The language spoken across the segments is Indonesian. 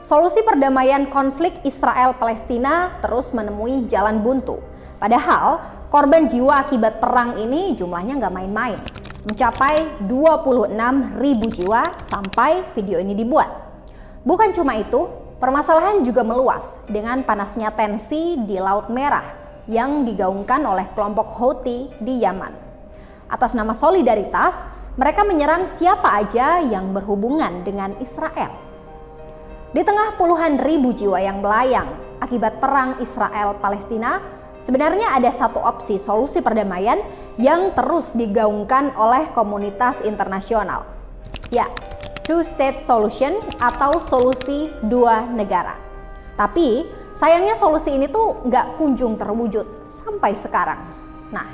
Solusi perdamaian konflik Israel-Palestina terus menemui jalan buntu. Padahal korban jiwa akibat perang ini jumlahnya nggak main-main, mencapai 26.000 jiwa sampai video ini dibuat. Bukan cuma itu, permasalahan juga meluas dengan panasnya tensi di Laut Merah yang digaungkan oleh kelompok Houthi di Yaman. Atas nama solidaritas, mereka menyerang siapa aja yang berhubungan dengan Israel. Di tengah puluhan ribu jiwa yang melayang akibat perang Israel-Palestina, sebenarnya ada satu opsi solusi perdamaian yang terus digaungkan oleh komunitas internasional. Ya, two-state solution atau solusi dua negara. Tapi sayangnya solusi ini tuh nggak kunjung terwujud sampai sekarang. Nah,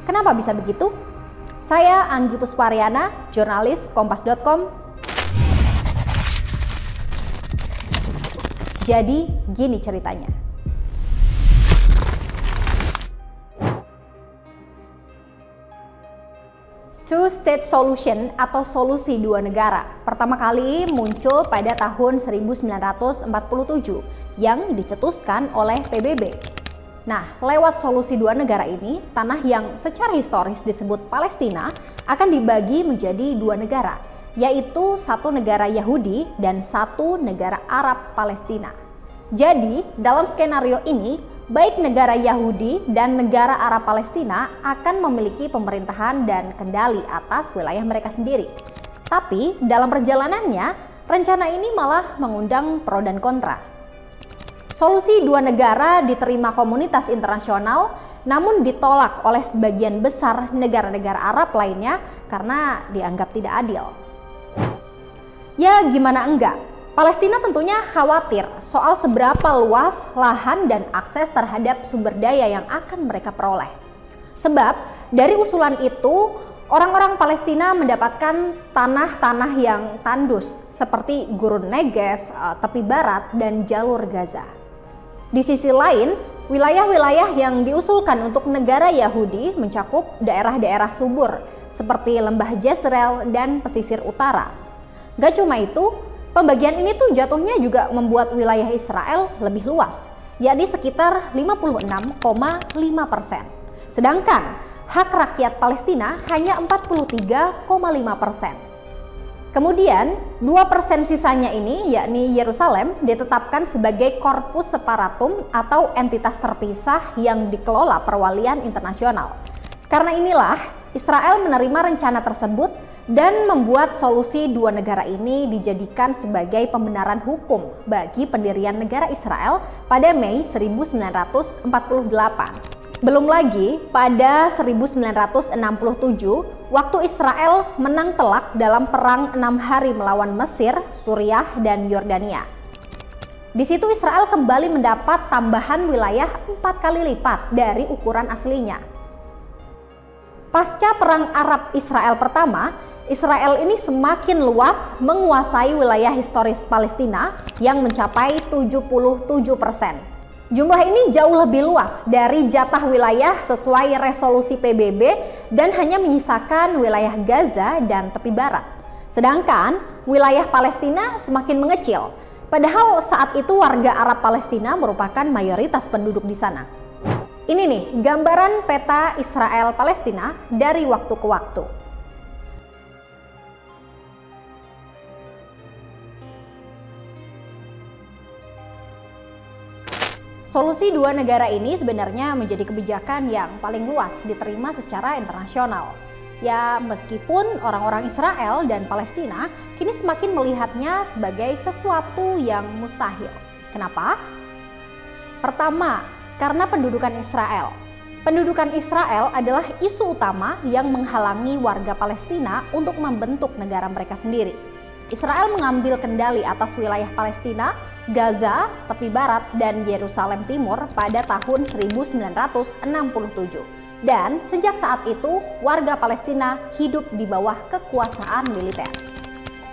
kenapa bisa begitu? Saya Anggi Pusparyana, jurnalis Kompas.com. Jadi gini ceritanya. Two-state solution atau solusi dua negara pertama kali muncul pada tahun 1947 yang dicetuskan oleh PBB. Nah, lewat solusi dua negara ini, tanah yang secara historis disebut Palestina akan dibagi menjadi dua negara, yaitu satu negara Yahudi dan satu negara Arab Palestina. Jadi, dalam skenario ini, baik negara Yahudi dan negara Arab Palestina akan memiliki pemerintahan dan kendali atas wilayah mereka sendiri. Tapi, dalam perjalanannya, rencana ini malah mengundang pro dan kontra. Solusi dua negara diterima komunitas internasional, namun ditolak oleh sebagian besar negara-negara Arab lainnya karena dianggap tidak adil. Ya gimana enggak, Palestina tentunya khawatir soal seberapa luas lahan dan akses terhadap sumber daya yang akan mereka peroleh. Sebab dari usulan itu, orang-orang Palestina mendapatkan tanah-tanah yang tandus seperti Gurun Negev, tepi barat, dan jalur Gaza. Di sisi lain, wilayah-wilayah yang diusulkan untuk negara Yahudi mencakup daerah-daerah subur seperti Lembah Jezreel dan pesisir utara. Gak cuma itu, pembagian ini tuh jatuhnya juga membuat wilayah Israel lebih luas, yakni sekitar 56,5%. Sedangkan hak rakyat Palestina hanya 43,5%. Kemudian 2% sisanya ini, yakni Yerusalem, ditetapkan sebagai korpus separatum atau entitas terpisah yang dikelola perwalian internasional. Karena inilah Israel menerima rencana tersebut dan membuat solusi dua negara ini dijadikan sebagai pembenaran hukum bagi pendirian negara Israel pada Mei 1948. Belum lagi pada 1967, waktu Israel menang telak dalam perang 6 hari melawan Mesir, Suriah, dan Yordania. Di situ Israel kembali mendapat tambahan wilayah 4 kali lipat dari ukuran aslinya. Pasca perang Arab-Israel pertama, Israel ini semakin luas menguasai wilayah historis Palestina yang mencapai 77%. Jumlah ini jauh lebih luas dari jatah wilayah sesuai resolusi PBB dan hanya menyisakan wilayah Gaza dan tepi barat. Sedangkan wilayah Palestina semakin mengecil, padahal saat itu warga Arab Palestina merupakan mayoritas penduduk di sana. Ini nih gambaran peta Israel Palestina dari waktu ke waktu. Solusi dua negara ini sebenarnya menjadi kebijakan yang paling luas diterima secara internasional. Ya, meskipun orang-orang Israel dan Palestina kini semakin melihatnya sebagai sesuatu yang mustahil. Kenapa? Pertama, karena pendudukan Israel. Pendudukan Israel adalah isu utama yang menghalangi warga Palestina untuk membentuk negara mereka sendiri. Israel mengambil kendali atas wilayah Palestina, Gaza, tepi barat, dan Yerusalem Timur pada tahun 1967. Dan sejak saat itu, warga Palestina hidup di bawah kekuasaan militer.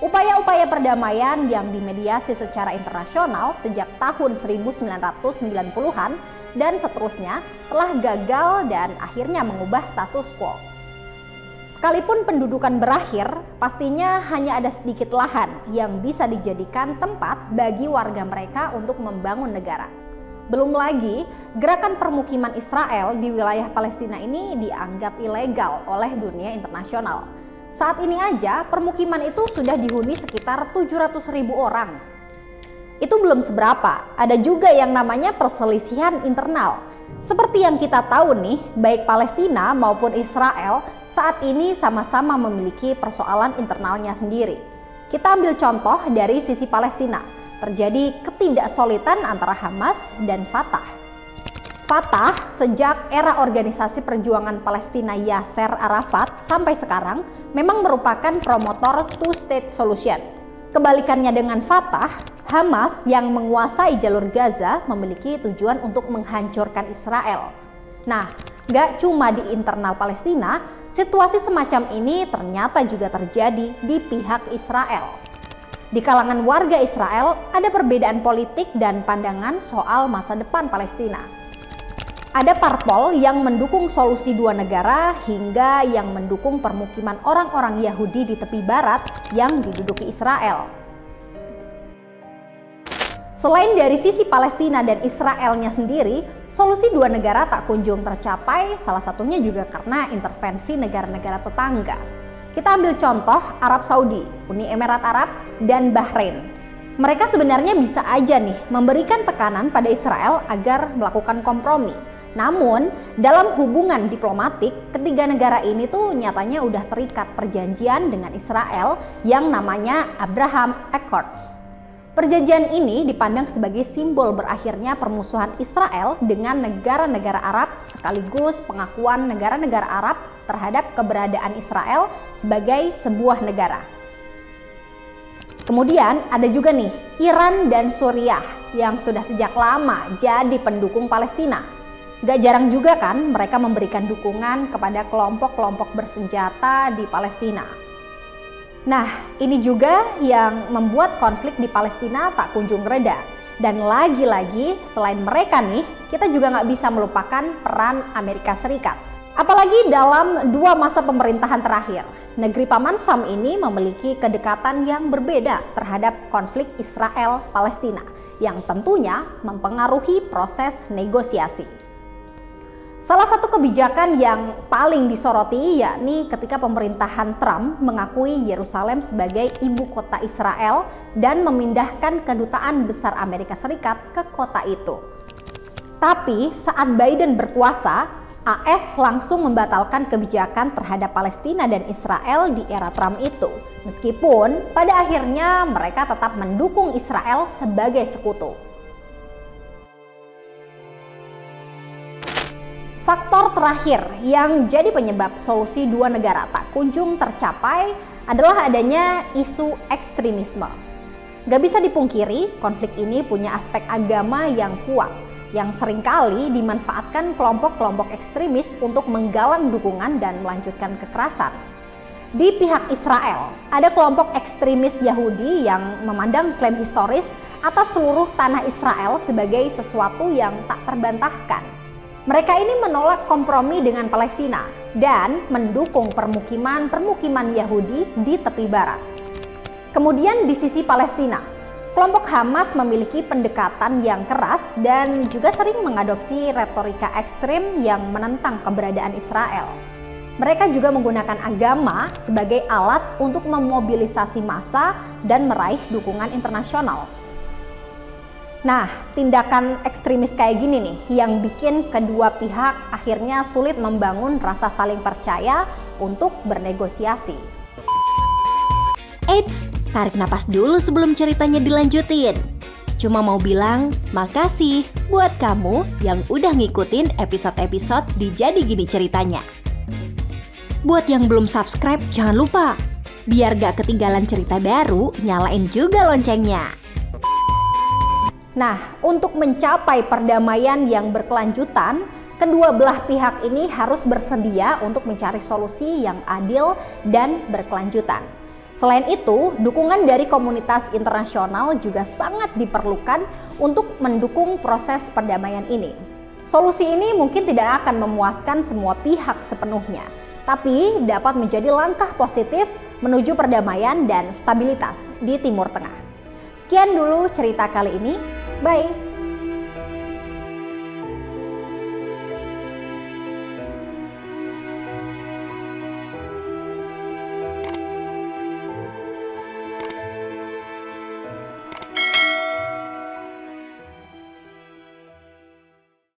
Upaya-upaya perdamaian yang dimediasi secara internasional sejak tahun 1990-an dan seterusnya telah gagal dan akhirnya mengubah status quo. Sekalipun pendudukan berakhir, pastinya hanya ada sedikit lahan yang bisa dijadikan tempat bagi warga mereka untuk membangun negara. Belum lagi, gerakan permukiman Israel di wilayah Palestina ini dianggap ilegal oleh dunia internasional. Saat ini aja permukiman itu sudah dihuni sekitar 700.000 orang. Itu belum seberapa, ada juga yang namanya perselisihan internal. Seperti yang kita tahu nih, baik Palestina maupun Israel saat ini sama-sama memiliki persoalan internalnya sendiri. Kita ambil contoh dari sisi Palestina, terjadi ketidaksolidan antara Hamas dan Fatah. Fatah sejak era Organisasi Perjuangan Palestina Yasser Arafat sampai sekarang memang merupakan promotor two-state solution. Kebalikannya dengan Fatah, Hamas yang menguasai jalur Gaza memiliki tujuan untuk menghancurkan Israel. Nah, gak cuma di internal Palestina, situasi semacam ini ternyata juga terjadi di pihak Israel. Di kalangan warga Israel ada perbedaan politik dan pandangan soal masa depan Palestina. Ada parpol yang mendukung solusi dua negara hingga yang mendukung permukiman orang-orang Yahudi di tepi barat yang diduduki Israel. Selain dari sisi Palestina dan Israelnya sendiri, solusi dua negara tak kunjung tercapai, salah satunya juga karena intervensi negara-negara tetangga. Kita ambil contoh Arab Saudi, Uni Emirat Arab, dan Bahrain. Mereka sebenarnya bisa aja nih memberikan tekanan pada Israel agar melakukan kompromi. Namun, dalam hubungan diplomatik, ketiga negara ini tuh nyatanya udah terikat perjanjian dengan Israel yang namanya Abraham Accords. Perjanjian ini dipandang sebagai simbol berakhirnya permusuhan Israel dengan negara-negara Arab sekaligus pengakuan negara-negara Arab terhadap keberadaan Israel sebagai sebuah negara. Kemudian ada juga nih Iran dan Suriah yang sudah sejak lama jadi pendukung Palestina. Gak jarang juga kan mereka memberikan dukungan kepada kelompok-kelompok bersenjata di Palestina. Nah, ini juga yang membuat konflik di Palestina tak kunjung reda. Dan lagi-lagi, selain mereka nih, kita juga nggak bisa melupakan peran Amerika Serikat. Apalagi dalam dua masa pemerintahan terakhir, negeri Paman Sam ini memiliki kedekatan yang berbeda terhadap konflik Israel-Palestina, yang tentunya mempengaruhi proses negosiasi. Salah satu kebijakan yang paling disoroti yakni ketika pemerintahan Trump mengakui Yerusalem sebagai ibu kota Israel dan memindahkan kedutaan besar Amerika Serikat ke kota itu. Tapi saat Biden berkuasa, AS langsung membatalkan kebijakan terhadap Palestina dan Israel di era Trump itu. Meskipun pada akhirnya mereka tetap mendukung Israel sebagai sekutu. Faktor terakhir yang jadi penyebab solusi dua negara tak kunjung tercapai adalah adanya isu ekstremisme. Gak bisa dipungkiri, konflik ini punya aspek agama yang kuat, yang seringkali dimanfaatkan kelompok-kelompok ekstremis untuk menggalang dukungan dan melanjutkan kekerasan. Di pihak Israel, ada kelompok ekstremis Yahudi yang memandang klaim historis atas seluruh tanah Israel sebagai sesuatu yang tak terbantahkan. Mereka ini menolak kompromi dengan Palestina dan mendukung permukiman Yahudi di tepi barat. Kemudian di sisi Palestina, kelompok Hamas memiliki pendekatan yang keras dan juga sering mengadopsi retorika ekstrim yang menentang keberadaan Israel. Mereka juga menggunakan agama sebagai alat untuk memobilisasi massa dan meraih dukungan internasional. Nah, tindakan ekstremis kayak gini nih yang bikin kedua pihak akhirnya sulit membangun rasa saling percaya untuk bernegosiasi. Eits, tarik napas dulu sebelum ceritanya dilanjutin. Cuma mau bilang makasih buat kamu yang udah ngikutin episode-episode di Jadi Gini Ceritanya. Buat yang belum subscribe, jangan lupa. Biar gak ketinggalan cerita baru, nyalain juga loncengnya. Nah, untuk mencapai perdamaian yang berkelanjutan, kedua belah pihak ini harus bersedia untuk mencari solusi yang adil dan berkelanjutan. Selain itu, dukungan dari komunitas internasional juga sangat diperlukan untuk mendukung proses perdamaian ini. Solusi ini mungkin tidak akan memuaskan semua pihak sepenuhnya, tapi dapat menjadi langkah positif menuju perdamaian dan stabilitas di Timur Tengah. Sekian dulu cerita kali ini. Bye!